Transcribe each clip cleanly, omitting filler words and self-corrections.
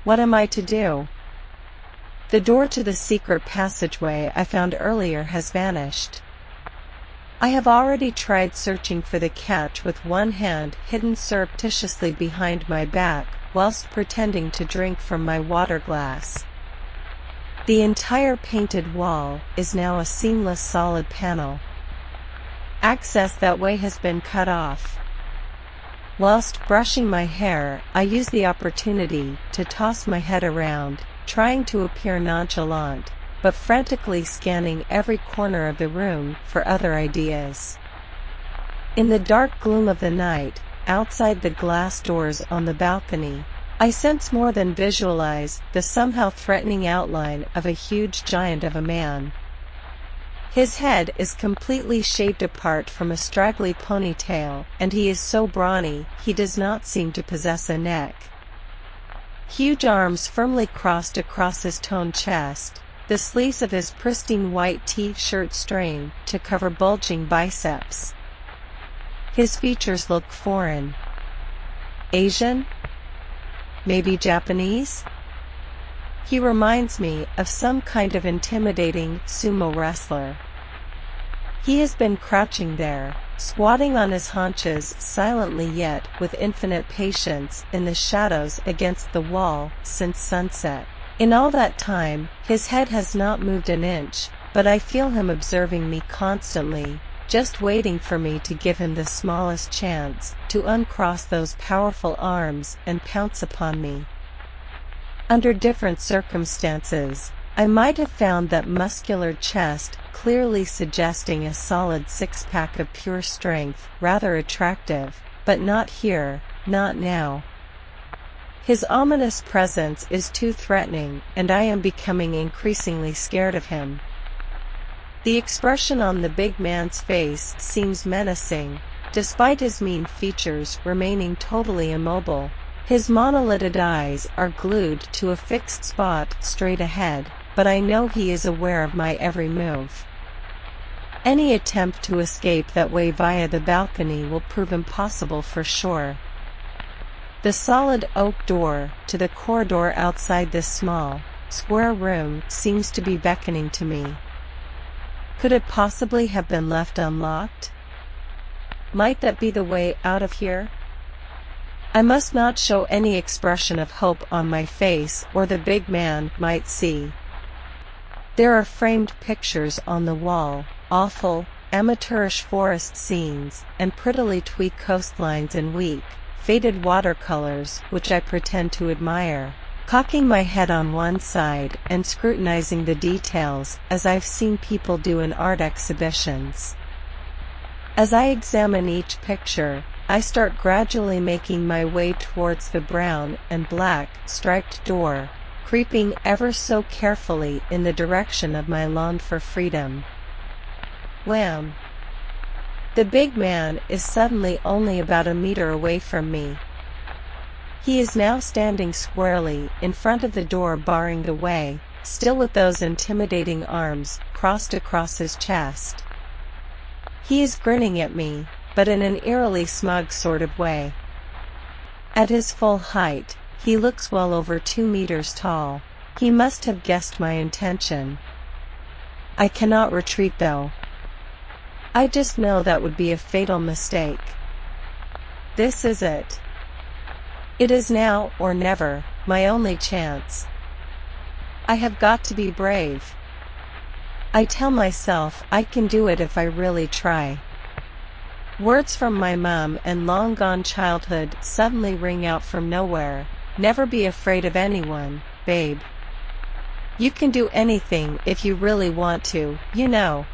What am I to do? The door to the secret passageway I found earlier has vanished. I have already tried searching for the catch with one hand hidden surreptitiously behind my back, whilst pretending to drink from my water glass. The entire painted wall is now a seamless solid panel. Access that way has been cut off. Whilst brushing my hair, I use the opportunity to toss my head around, trying to appear nonchalant, but frantically scanning every corner of the room for other ideas. In the dark gloom of the night, outside the glass doors on the balcony, I sense more than visualize the somehow threatening outline of a huge giant of a man. His head is completely shaved apart from a straggly ponytail, and he is so brawny he does not seem to possess a neck. Huge arms firmly crossed across his toned chest, the sleeves of his pristine white t-shirt strained to cover bulging biceps. His features look foreign. Asian? Maybe Japanese? He reminds me of some kind of intimidating sumo wrestler. He has been crouching there, squatting on his haunches silently yet with infinite patience in the shadows against the wall since sunset. In all that time, his head has not moved an inch, but I feel him observing me constantly, just waiting for me to give him the smallest chance to uncross those powerful arms and pounce upon me. Under different circumstances, I might have found that muscular chest, clearly suggesting a solid six-pack of pure strength, rather attractive, but not here, not now. His ominous presence is too threatening, and I am becoming increasingly scared of him. The expression on the big man's face seems menacing, despite his mean features remaining totally immobile. His monolithid eyes are glued to a fixed spot straight ahead, but I know he is aware of my every move. Any attempt to escape that way via the balcony will prove impossible for sure. The solid oak door to the corridor outside this small, square room seems to be beckoning to me. Could it possibly have been left unlocked? Might that be the way out of here? I must not show any expression of hope on my face, or the big man might see. There are framed pictures on the wall, awful, amateurish forest scenes, and prettily tweaked coastlines in weak, faded watercolors which I pretend to admire, cocking my head on one side and scrutinizing the details as I've seen people do in art exhibitions. As I examine each picture, I start gradually making my way towards the brown and black striped door, creeping ever so carefully in the direction of my longed for freedom. Wham! The big man is suddenly only about a meter away from me. He is now standing squarely in front of the door, barring the way, still with those intimidating arms crossed across his chest. He is grinning at me, but in an eerily smug sort of way. At his full height, he looks well over 2 meters tall. He must have guessed my intention. I cannot retreat though. I just know that would be a fatal mistake. This is it. It is now or never, my only chance. I have got to be brave. I tell myself I can do it if I really try. Words from my mom and long-gone childhood suddenly ring out from nowhere. Never be afraid of anyone, babe. You can do anything if you really want to, you know.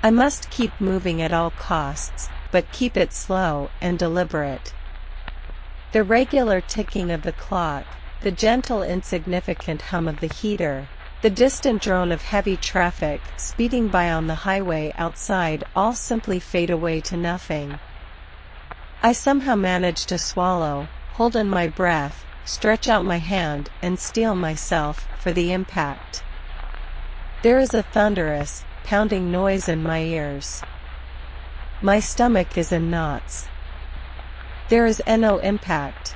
I must keep moving at all costs, but keep it slow and deliberate. The regular ticking of the clock, the gentle insignificant hum of the heater, the distant drone of heavy traffic speeding by on the highway outside all simply fade away to nothing. I somehow manage to swallow, hold in my breath, stretch out my hand, and steel myself for the impact. There is a thunderous, pounding noise in my ears. My stomach is in knots. There is no impact.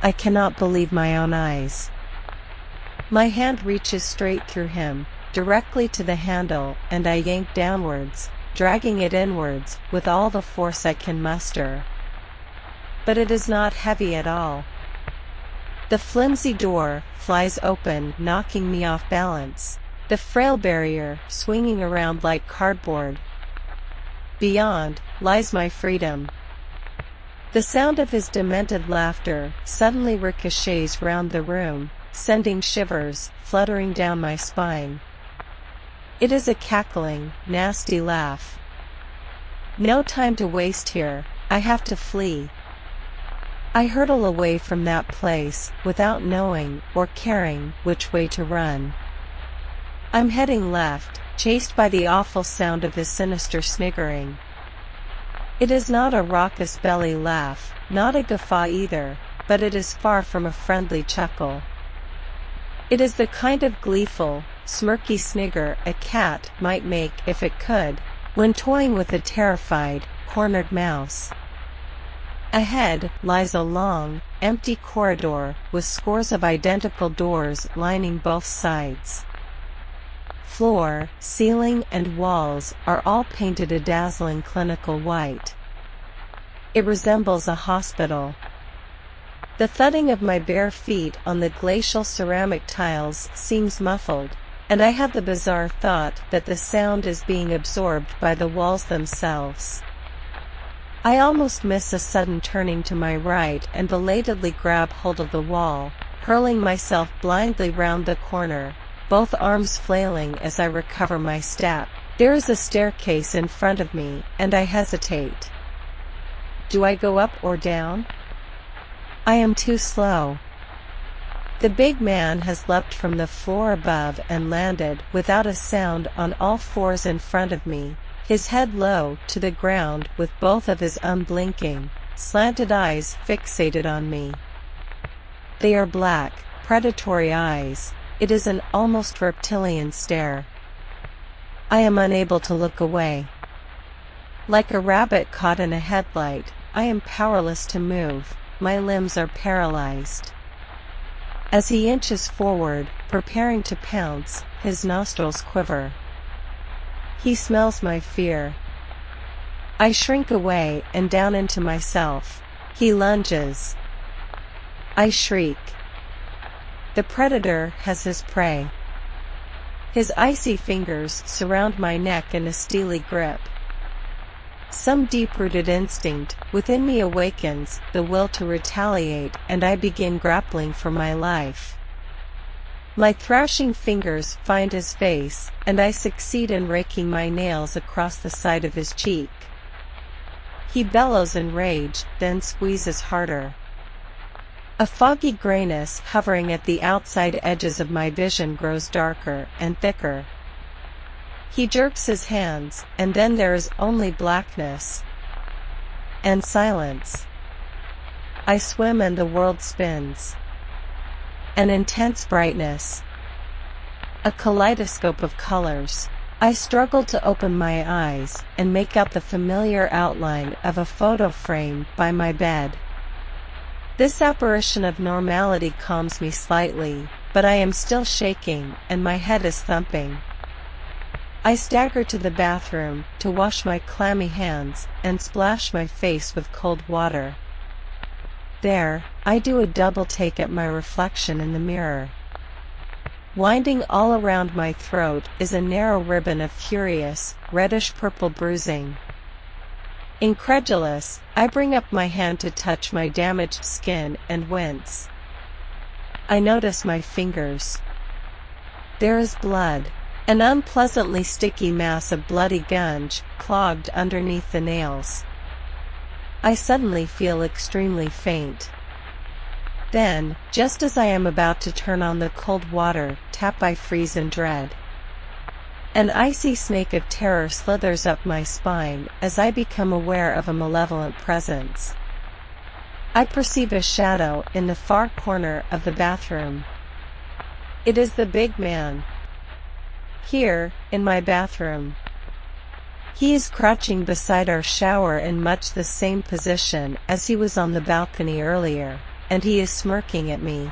I cannot believe my own eyes. My hand reaches straight through him, directly to the handle, and I yank downwards, dragging it inwards with all the force I can muster. But it is not heavy at all. The flimsy door flies open, knocking me off balance, the frail barrier swinging around like cardboard. Beyond lies my freedom. The sound of his demented laughter suddenly ricochets round the room, sending shivers fluttering down my spine. It is a cackling, nasty laugh. No time to waste here, I have to flee. I hurtle away from that place without knowing or caring which way to run. I'm heading left, chased by the awful sound of his sinister sniggering. It is not a raucous belly laugh, not a guffaw either, but it is far from a friendly chuckle. It is the kind of gleeful, smirky snigger a cat might make if it could, when toying with a terrified, cornered mouse. Ahead lies a long, empty corridor with scores of identical doors lining both sides. Floor, ceiling, and walls are all painted a dazzling clinical white. It resembles a hospital. The thudding of my bare feet on the glacial ceramic tiles seems muffled, and I have the bizarre thought that the sound is being absorbed by the walls themselves. I almost miss a sudden turning to my right and belatedly grab hold of the wall, hurling myself blindly round the corner, both arms flailing as I recover my step. There is a staircase in front of me, and I hesitate. Do I go up or down? I am too slow. The big man has leapt from the floor above and landed without a sound on all fours in front of me, his head low to the ground with both of his unblinking, slanted eyes fixated on me. They are black, predatory eyes. It is an almost reptilian stare. I am unable to look away. Like a rabbit caught in a headlight, I am powerless to move, my limbs are paralyzed. As he inches forward, preparing to pounce, his nostrils quiver. He smells my fear. I shrink away and down into myself. He lunges. I shriek. The predator has his prey. His icy fingers surround my neck in a steely grip. Some deep-rooted instinct within me awakens the will to retaliate, and I begin grappling for my life. My thrashing fingers find his face, and I succeed in raking my nails across the side of his cheek. He bellows in rage, then squeezes harder. A foggy grayness hovering at the outside edges of my vision grows darker and thicker. He jerks his hands, and then there is only blackness and silence. I swim and the world spins. An intense brightness. A kaleidoscope of colors. I struggle to open my eyes and make out the familiar outline of a photo frame by my bed. This apparition of normality calms me slightly, but I am still shaking and my head is thumping. I stagger to the bathroom to wash my clammy hands and splash my face with cold water. There, I do a double take at my reflection in the mirror. Winding all around my throat is a narrow ribbon of furious, reddish-purple bruising. Incredulous, I bring up my hand to touch my damaged skin and wince. I notice my fingers. There is blood, an unpleasantly sticky mass of bloody gunge clogged underneath the nails. I suddenly feel extremely faint. Then, just as I am about to turn on the cold water tap, I freeze in dread. An icy snake of terror slithers up my spine as I become aware of a malevolent presence. I perceive a shadow in the far corner of the bathroom. It is the big man. Here, in my bathroom. He is crouching beside our shower in much the same position as he was on the balcony earlier. and he is smirking at me.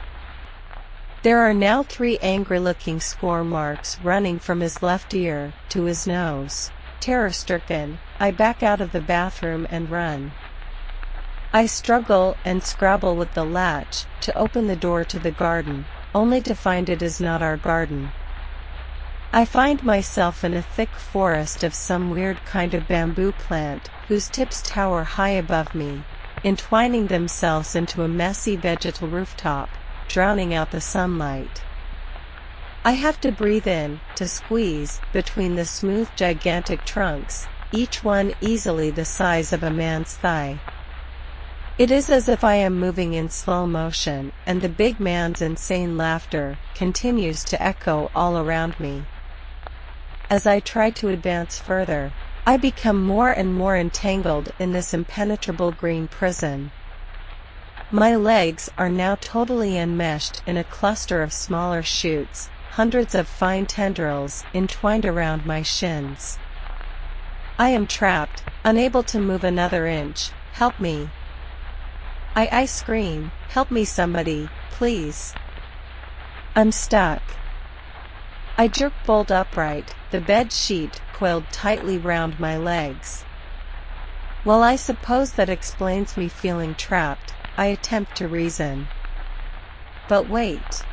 There are now 3 angry-looking score marks running from his left ear to his nose. Terror-stricken, I back out of the bathroom and run. I struggle and scrabble with the latch to open the door to the garden, only to find it is not our garden. I find myself in a thick forest of some weird kind of bamboo plant, whose tips tower high above me, entwining themselves into a messy vegetal rooftop, drowning out the sunlight. I have to breathe in, to squeeze, between the smooth gigantic trunks, each one easily the size of a man's thigh. It is as if I am moving in slow motion, and the big man's insane laughter continues to echo all around me. As I try to advance further, I become more and more entangled in this impenetrable green prison. My legs are now totally enmeshed in a cluster of smaller shoots, hundreds of fine tendrils entwined around my shins. I am trapped, unable to move another inch. Help me! I scream, help me somebody, please. I'm stuck. I jerk bolt upright, the bed sheet coiled tightly round my legs. While I suppose that explains me feeling trapped, I attempt to reason. But wait.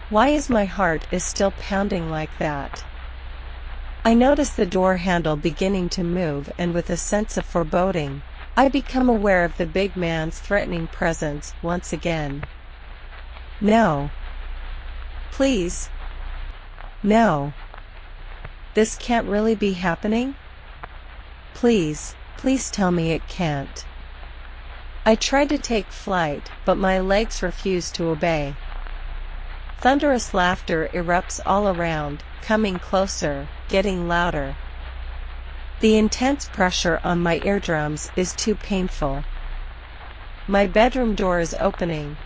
Why is my heart still pounding like that? I notice the door handle beginning to move, and with a sense of foreboding, I become aware of the big man's threatening presence once again. No. Please. No. This can't really be happening? Please, please tell me it can't. I try to take flight, but my legs refuse to obey. Thunderous laughter erupts all around, coming closer, getting louder. The intense pressure on my eardrums is too painful. My bedroom door is opening,